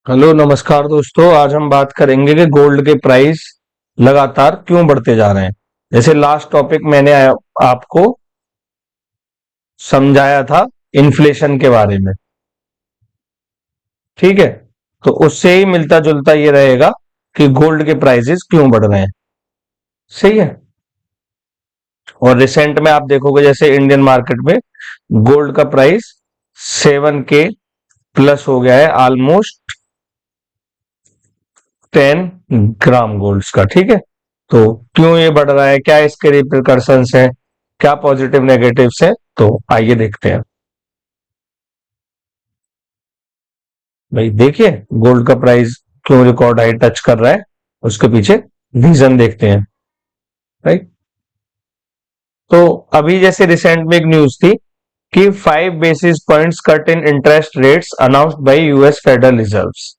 Hello नमस्कार दोस्तों। आज हम बात करेंगे कि गोल्ड के प्राइस लगातार क्यों बढ़ते जा रहे हैं। जैसे लास्ट टॉपिक मैंने आपको समझाया था इन्फ्लेशन के बारे में, ठीक है। तो उससे ही मिलता जुलता ये रहेगा कि गोल्ड के प्राइसेस क्यों बढ़ रहे हैं। सही है। और रिसेंट में आप देखोगे जैसे इंडियन मार्केट में गोल्ड का प्राइस 7K प्लस हो गया है, ऑलमोस्ट 10 ग्राम गोल्ड का, ठीक है। तो क्यों ये बढ़ रहा है, क्या इसके रिpercussions हैं, क्या पॉजिटिव नेगेटिव्स हैं, तो आइए देखते हैं। भाई देखिए गोल्ड का प्राइस क्यों रिकॉर्ड हाई टच कर रहा है, उसके पीछे रीजन देखते हैं। राइट। तो अभी जैसे रिसेंट में एक न्यूज थी कि 5 basis points cut in interest rates announced by US federal reserves.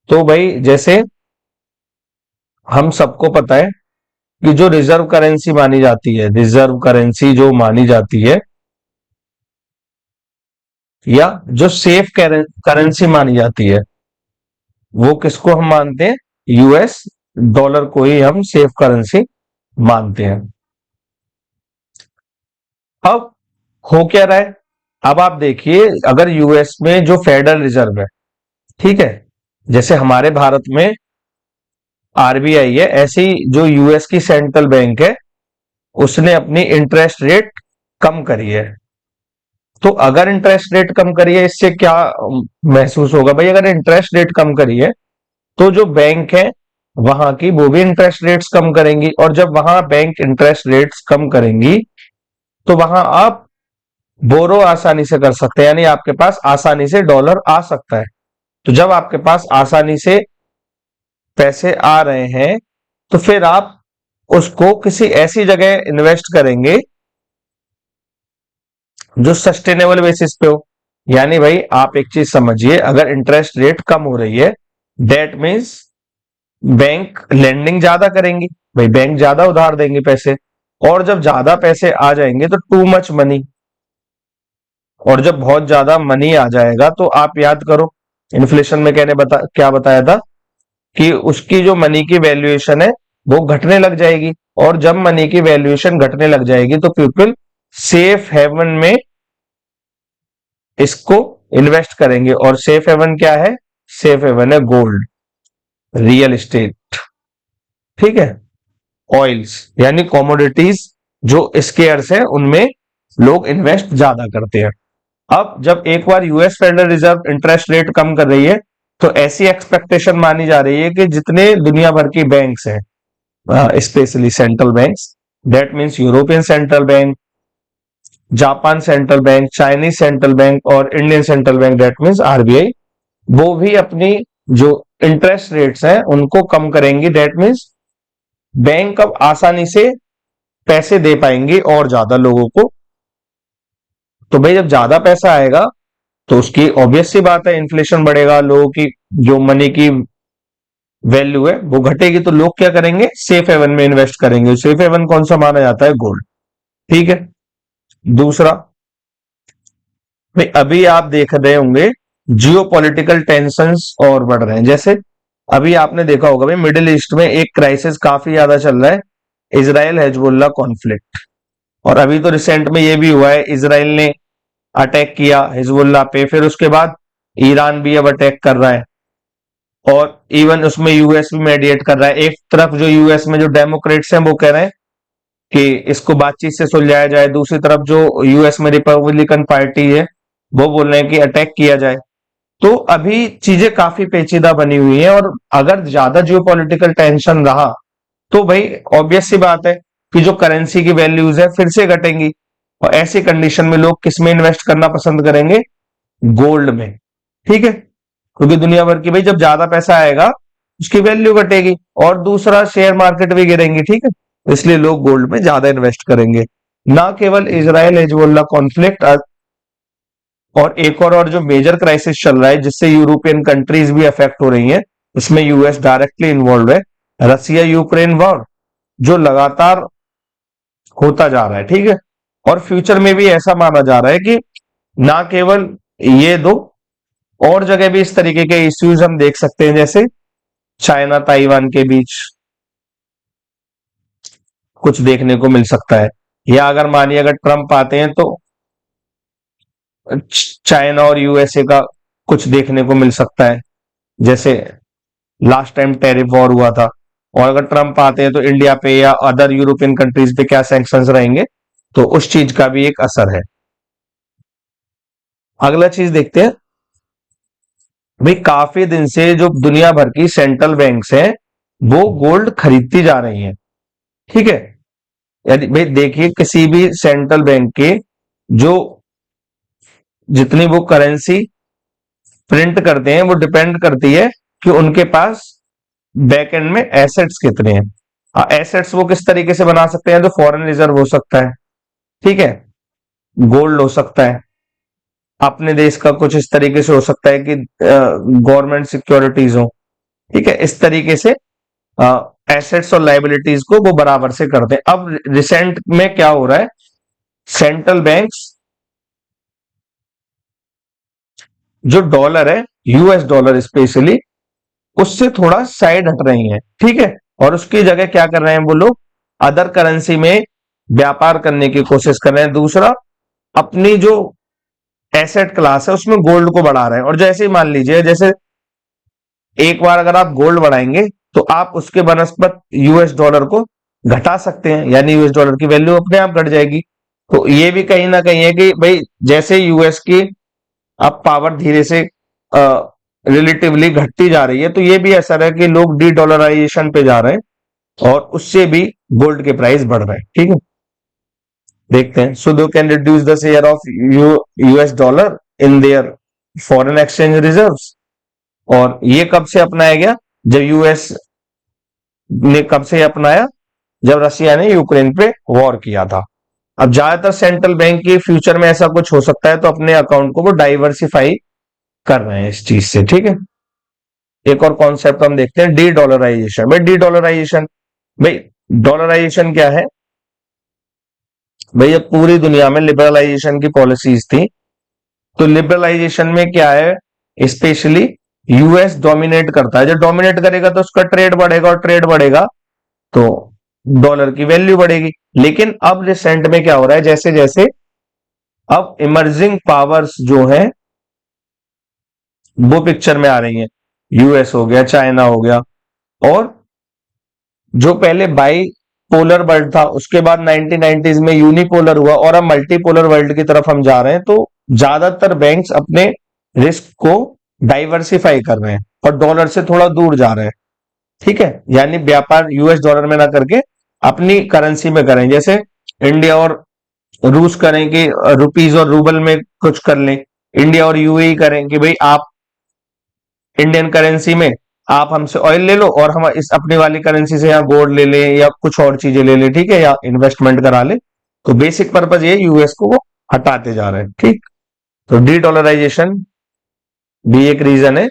तो भाई जैसे हम सबको पता है कि जो रिजर्व करेंसी मानी जाती है, रिजर्व करेंसी जो मानी जाती है या जो सेफ करेंसी मानी जाती है, वो किसको हम मानते हैं? यूएस डॉलर को ही हम सेफ करेंसी मानते हैं। अब हो क्या रहा है, अब आप देखिए अगर यूएस में जो फेडरल रिजर्व है, ठीक है, जैसे हमारे भारत में आरबीआई है, ऐसे ही जो यूएस की सेंट्रल बैंक है उसने अपनी इंटरेस्ट रेट कम करी है। तो अगर इंटरेस्ट रेट कम करी है, इससे क्या महसूस होगा भाई? अगर इंटरेस्ट रेट कम करी है तो जो बैंक है वहां की वो भी इंटरेस्ट रेट्स कम करेंगी, और जब वहां बैंक इंटरेस्ट रेट्स कम करेंगी तो वहां आप बोरो आसानी से कर सकते हैं, यानी आपके पास आसानी से डॉलर आ सकता है। तो जब आपके पास आसानी से पैसे आ रहे हैं तो फिर आप उसको किसी ऐसी जगह इन्वेस्ट करेंगे जो सस्टेनेबल बेसिस पे हो। यानी भाई आप एक चीज समझिए, अगर इंटरेस्ट रेट कम हो रही है दैट मीन्स बैंक लेंडिंग ज्यादा करेंगी, भाई बैंक ज्यादा उधार देंगे पैसे, और जब ज्यादा पैसे आ जाएंगे तो टू मच मनी, और जब बहुत ज्यादा मनी आ जाएगा तो आप याद करो इन्फ्लेशन में क्या बताया था कि उसकी जो मनी की वैल्यूएशन है वो घटने लग जाएगी, और जब मनी की वैल्यूएशन घटने लग जाएगी तो पीपल सेफ हेवन में इसको इन्वेस्ट करेंगे। और सेफ हेवन क्या है? सेफ हेवन है गोल्ड, रियल एस्टेट, ठीक है, ऑयल्स, यानी कॉमोडिटीज जो स्केयर्स है उनमें लोग इन्वेस्ट ज्यादा करते हैं। अब जब एक बार US federal reserve interest rate कम कर रही है तो ऐसी एक्सपेक्टेशन मानी जा रही है कि जितने दुनिया भर की बैंक्स हैं, specially central banks, that means European central bank, Japan central bank, Chinese central bank और Indian central bank, that means RBI, वो भी अपनी जो इंटरेस्ट रेट्स हैं उनको कम करेंगी। दैट मीन्स बैंक अब आसानी से पैसे दे पाएंगे और ज्यादा लोगों को। तो भाई जब ज्यादा पैसा आएगा तो उसकी ऑब्वियस सी बात है इन्फ्लेशन बढ़ेगा, लोगों की जो मनी की वैल्यू है वो घटेगी, तो लोग क्या करेंगे? सेफ हेवन में इन्वेस्ट करेंगे। सेफ हेवन कौन सा माना जाता है? गोल्ड, ठीक है। दूसरा, भाई अभी आप देख रहे होंगे जियो पॉलिटिकल टेंशंस और बढ़ रहे हैं। जैसे अभी आपने देखा होगा भाई मिडिल ईस्ट में एक क्राइसिस काफी ज्यादा चल रहा है, इजराइल हिजबुल्लाह कॉन्फ्लिक्ट। और अभी तो रिसेंट में ये भी हुआ है, इजराइल ने अटैक किया हिजबुल्लाह पे, फिर उसके बाद ईरान भी अब अटैक कर रहा है, और इवन उसमें यूएस भी मेडिएट कर रहा है। एक तरफ जो यूएस में जो डेमोक्रेट्स हैं वो कह रहे हैं कि इसको बातचीत से सुलझाया जाए, दूसरी तरफ जो यूएस में रिपब्लिकन पार्टी है वो बोल रहे हैं कि अटैक किया जाए। तो अभी चीजें काफी पेचीदा बनी हुई है, और अगर ज्यादा जियो पॉलिटिकल टेंशन रहा तो भाई ऑब्वियस सी बात है कि जो करेंसी की वैल्यूज है फिर से घटेंगी, और ऐसी कंडीशन में लोग किस में इन्वेस्ट करना पसंद करेंगे? गोल्ड में, ठीक है। क्योंकि दुनिया भर की भाई जब ज्यादा पैसा आएगा उसकी वैल्यू घटेगी, और दूसरा शेयर मार्केट भी गिरेंगी, ठीक है। इसलिए लोग गोल्ड में ज्यादा इन्वेस्ट करेंगे। ना केवल इजराइल हिजबुल्लाह कॉन्फ्लिक्ट, और एक और जो मेजर क्राइसिस चल रहा है जिससे यूरोपियन कंट्रीज भी अफेक्ट हो रही हैं, इसमें यूएस डायरेक्टली इन्वॉल्व है, रसिया यूक्रेन वॉर, जो लगातार होता जा रहा है, ठीक है। और फ्यूचर में भी ऐसा माना जा रहा है कि ना केवल ये दो और जगह भी इस तरीके के इश्यूज हम देख सकते हैं, जैसे चाइना ताइवान के बीच कुछ देखने को मिल सकता है, या अगर मानिए अगर ट्रम्प आते हैं तो चाइना और यूएसए का कुछ देखने को मिल सकता है, जैसे लास्ट टाइम टैरिफ वॉर हुआ था। और अगर ट्रम्प आते हैं तो इंडिया पे या अदर यूरोपियन कंट्रीज पे क्या सैंक्शंस रहेंगे, तो उस चीज का भी एक असर है। अगला चीज देखते हैं, भाई काफी दिन से जो दुनिया भर की सेंट्रल बैंक्स हैं वो गोल्ड खरीदती जा रही हैं, ठीक है। यदि भाई देखिए किसी भी सेंट्रल बैंक के जो जितनी वो करेंसी प्रिंट करते हैं वो डिपेंड करती है कि उनके पास बैक एंड में एसेट्स कितने हैं। एसेट्स वो किस तरीके से बना सकते हैं, तो फॉरेन रिजर्व हो सकता है, ठीक है, गोल्ड हो सकता है, अपने देश का कुछ इस तरीके से हो सकता है कि गवर्नमेंट सिक्योरिटीज हो, ठीक है। इस तरीके से एसेट्स और लाइबिलिटीज को वो बराबर से करते हैं। अब रिसेंट में क्या हो रहा है, सेंट्रल बैंक्स जो डॉलर है, यूएस डॉलर स्पेशली, उससे थोड़ा साइड हट रही हैं, ठीक है। और उसकी जगह क्या कर रहे हैं वो लोग, अदर करेंसी में व्यापार करने की कोशिश कर रहे हैं। दूसरा, अपनी जो एसेट क्लास है उसमें गोल्ड को बढ़ा रहे हैं। और जैसे ही मान लीजिए, जैसे एक बार अगर आप गोल्ड बढ़ाएंगे तो आप उसके बनस्पत यूएस डॉलर को घटा सकते हैं, यानी यूएस डॉलर की वैल्यू अपने आप घट जाएगी। तो ये भी कहीं ना कहीं है कि भाई जैसे यूएस की अब पावर धीरे से रिलेटिवली घटती जा रही है, तो ये भी असर है कि लोग डी डॉलराइजेशन पे जा रहे हैं और उससे भी गोल्ड के प्राइस बढ़ रहे हैं, ठीक है। देखते हैं, so they can reduce the share of US dollar in their foreign exchange reserves. और ये कब से अपनाया गया, जब यूएस ने कब से अपनाया, जब रशिया ने यूक्रेन पे वॉर किया था। अब ज्यादातर सेंट्रल बैंक के फ्यूचर में ऐसा कुछ हो सकता है, तो अपने अकाउंट को वो डाइवर्सिफाई कर रहे हैं इस चीज से, ठीक है। एक और कॉन्सेप्ट हम देखते हैं, डी डॉलराइजेशन। भाई डी डॉलराइजेशन, भाई डॉलराइजेशन क्या है, भाई अब पूरी दुनिया में लिबरलाइजेशन की पॉलिसीज थी, तो लिबरलाइजेशन में क्या है, स्पेशली यूएस डोमिनेट करता है। जब डोमिनेट करेगा तो उसका ट्रेड बढ़ेगा, और ट्रेड बढ़ेगा तो डॉलर की वैल्यू बढ़ेगी। लेकिन अब रिसेंट में क्या हो रहा है, जैसे जैसे अब इमर्जिंग पावर्स जो है वो पिक्चर में आ रही हैं, यूएस हो गया, चाइना हो गया, और जो पहले बाई पोलर वर्ल्ड था उसके बाद 1990s में यूनिपोलर हुआ, और अब मल्टीपोलर वर्ल्ड की तरफ हम जा रहे हैं। तो ज्यादातर बैंक्स अपने रिस्क को डाइवर्सिफाई कर रहे हैं और डॉलर से थोड़ा दूर जा रहे हैं, ठीक है। यानी व्यापार यूएस डॉलर में ना करके अपनी करेंसी में करें, जैसे इंडिया और रूस करें कि रुपीज और रूबल में कुछ कर लें। इंडिया और यूएई करें कि भाई आप इंडियन करेंसी में आप हमसे ऑयल ले लो और हम इस अपनी वाली करेंसी से यहाँ गोल्ड ले लें या कुछ और चीजें ले लें, ठीक है, या इन्वेस्टमेंट करा ले। तो बेसिक पर्पज ये यूएस को वो हटाते जा रहे हैं, ठीक। तो डी डॉलराइजेशन भी एक रीजन है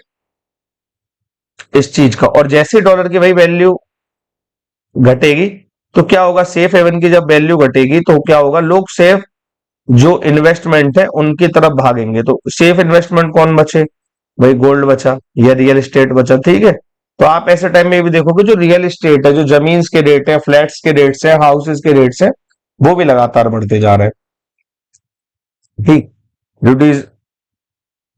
इस चीज का। और जैसे डॉलर की भाई वैल्यू घटेगी तो क्या होगा, सेफ हेवन की जब वैल्यू घटेगी तो क्या होगा, लोग सेफ जो इन्वेस्टमेंट है उनकी तरफ भागेंगे। तो सेफ इन्वेस्टमेंट कौन बचे, भाई गोल्ड बचा या रियल एस्टेट बचा, ठीक है। तो आप ऐसे टाइम में ये भी देखोगे जो रियल एस्टेट है, जो जमीन के रेट है, फ्लैट्स के रेट्स है, हाउसेस के रेट्स है, वो भी लगातार बढ़ते जा रहे हैं, ठीक। Reduce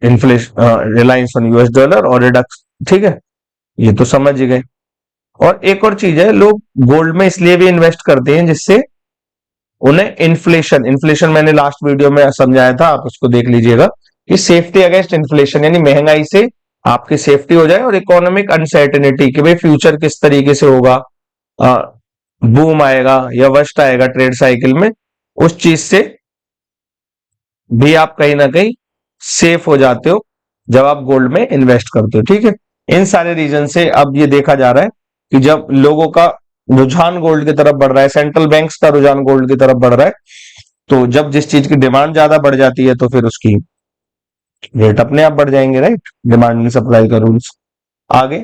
inflation, reliance on US dollar और रिडक्स, ठीक है, ये तो समझ ही गए। और एक और चीज है, लोग गोल्ड में इसलिए भी इन्वेस्ट करते हैं जिससे उन्हें इन्फ्लेशन इन्फ्लेशन मैंने लास्ट वीडियो में समझाया था, आप उसको देख लीजिएगा, कि सेफ्टी अगेंस्ट इन्फ्लेशन, यानी महंगाई से आपकी सेफ्टी हो जाए, और इकोनॉमिक अनसर्टेनिटी कि भाई फ्यूचर किस तरीके से होगा, बूम आएगा या वर्स्ट आएगा ट्रेड साइकिल में, उस चीज से भी आप कहीं ना कहीं सेफ हो जाते हो जब आप गोल्ड में इन्वेस्ट करते हो, ठीक है। इन सारे रीजन से अब ये देखा जा रहा है कि जब लोगों का रुझान गोल्ड की तरफ बढ़ रहा है, सेंट्रल बैंक्स का रुझान गोल्ड की तरफ बढ़ रहा है, तो जब जिस चीज की डिमांड ज्यादा बढ़ जाती है तो फिर उसकी रेट अपने आप बढ़ जाएंगे, राइट। डिमांड एंड सप्लाई का रूल्स। आगे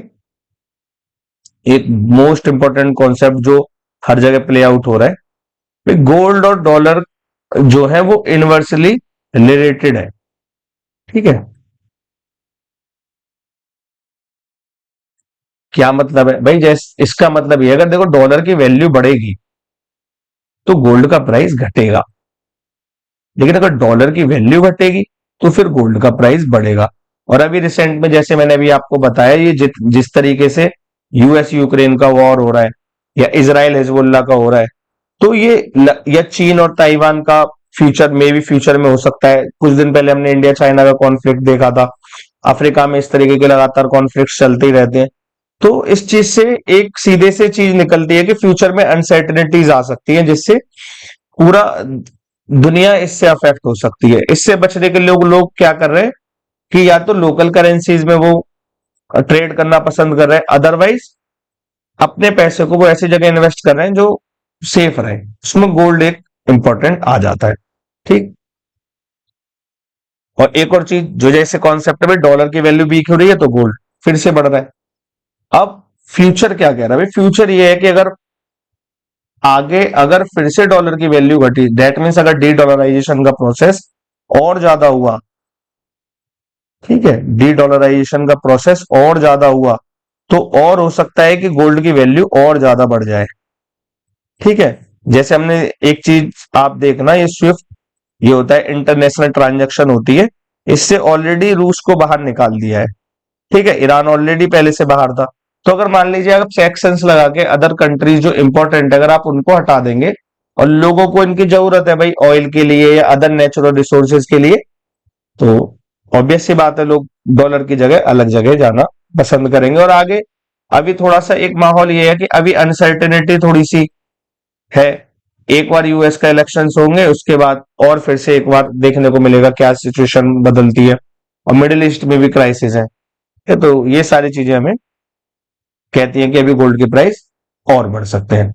एक मोस्ट इंपॉर्टेंट कॉन्सेप्ट जो हर जगह प्ले आउट हो रहा है, गोल्ड और डॉलर जो है वो इनवर्सली रिलेटेड है, ठीक है। क्या मतलब है भाई? जैसे इसका मतलब ये है, अगर देखो डॉलर की वैल्यू बढ़ेगी तो गोल्ड का प्राइस घटेगा, लेकिन अगर डॉलर की वैल्यू घटेगी तो फिर गोल्ड का प्राइस बढ़ेगा। और अभी रिसेंट में जैसे मैंने अभी आपको बताया, ये जिस तरीके से यूएस यूक्रेन का वॉर हो रहा है या इसराइल हिजबुल्ला का हो रहा है, तो ये या चीन और ताइवान का फ्यूचर में भी, फ्यूचर में हो सकता है। कुछ दिन पहले हमने इंडिया चाइना का कॉन्फ्लिक्ट देखा था। अफ्रीका में इस तरीके के लगातार कॉन्फ्लिक्ट चलते ही रहते हैं। तो इस चीज से एक सीधे से चीज निकलती है कि फ्यूचर में अनसर्टेनिटीज आ सकती है, जिससे पूरा दुनिया इससे अफेक्ट हो सकती है। इससे बचने के लिए लोग क्या कर रहे हैं कि या तो लोकल करेंसीज में वो ट्रेड करना पसंद कर रहे हैं, अदरवाइज अपने पैसे को वो ऐसी जगह इन्वेस्ट कर रहे हैं जो सेफ रहे। उसमें गोल्ड एक इंपॉर्टेंट आ जाता है। ठीक। और एक और चीज, जो जैसे कॉन्सेप्ट में डॉलर की वैल्यू वीक हो रही है तो गोल्ड फिर से बढ़ रहा है। अब फ्यूचर क्या कह रहा है भाई? फ्यूचर ये है कि अगर आगे अगर फिर से डॉलर की वैल्यू घटी, दैट मीन्स अगर डी डॉलराइजेशन का प्रोसेस और ज्यादा हुआ, ठीक है, डी डॉलराइजेशन का प्रोसेस और ज्यादा हुआ, तो और हो सकता है कि गोल्ड की वैल्यू और ज्यादा बढ़ जाए। ठीक है। जैसे हमने एक चीज आप देखना, ये स्विफ्ट, ये होता है इंटरनेशनल ट्रांजैक्शन होती है, इससे ऑलरेडी रूस को बाहर निकाल दिया है। ठीक है, ईरान ऑलरेडी पहले से बाहर था। तो अगर मान लीजिए अगर सैंक्शंस लगा के अदर कंट्रीज जो इंपॉर्टेंट है, अगर आप उनको हटा देंगे और लोगों को इनकी जरूरत है भाई ऑयल के लिए या अदर नेचुरल रिसोर्सेज के लिए, तो ऑब्वियस सी बात है लोग डॉलर की जगह अलग जगह जाना पसंद करेंगे। और आगे अभी थोड़ा सा एक माहौल ये है कि अभी अनसर्टेनिटी थोड़ी सी है। एक बार यूएस का इलेक्शंस होंगे, उसके बाद और फिर से एक बार देखने को मिलेगा क्या सिचुएशन बदलती है। और मिडिल ईस्ट में भी क्राइसिस है। तो ये सारी चीजें हमें कहती हैं कि अभी गोल्ड के प्राइस और बढ़ सकते हैं।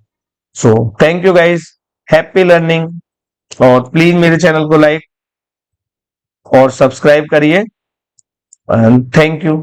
So thank you guys, happy learning. और प्लीज मेरे चैनल को लाइक और सब्सक्राइब करिए। And thank you.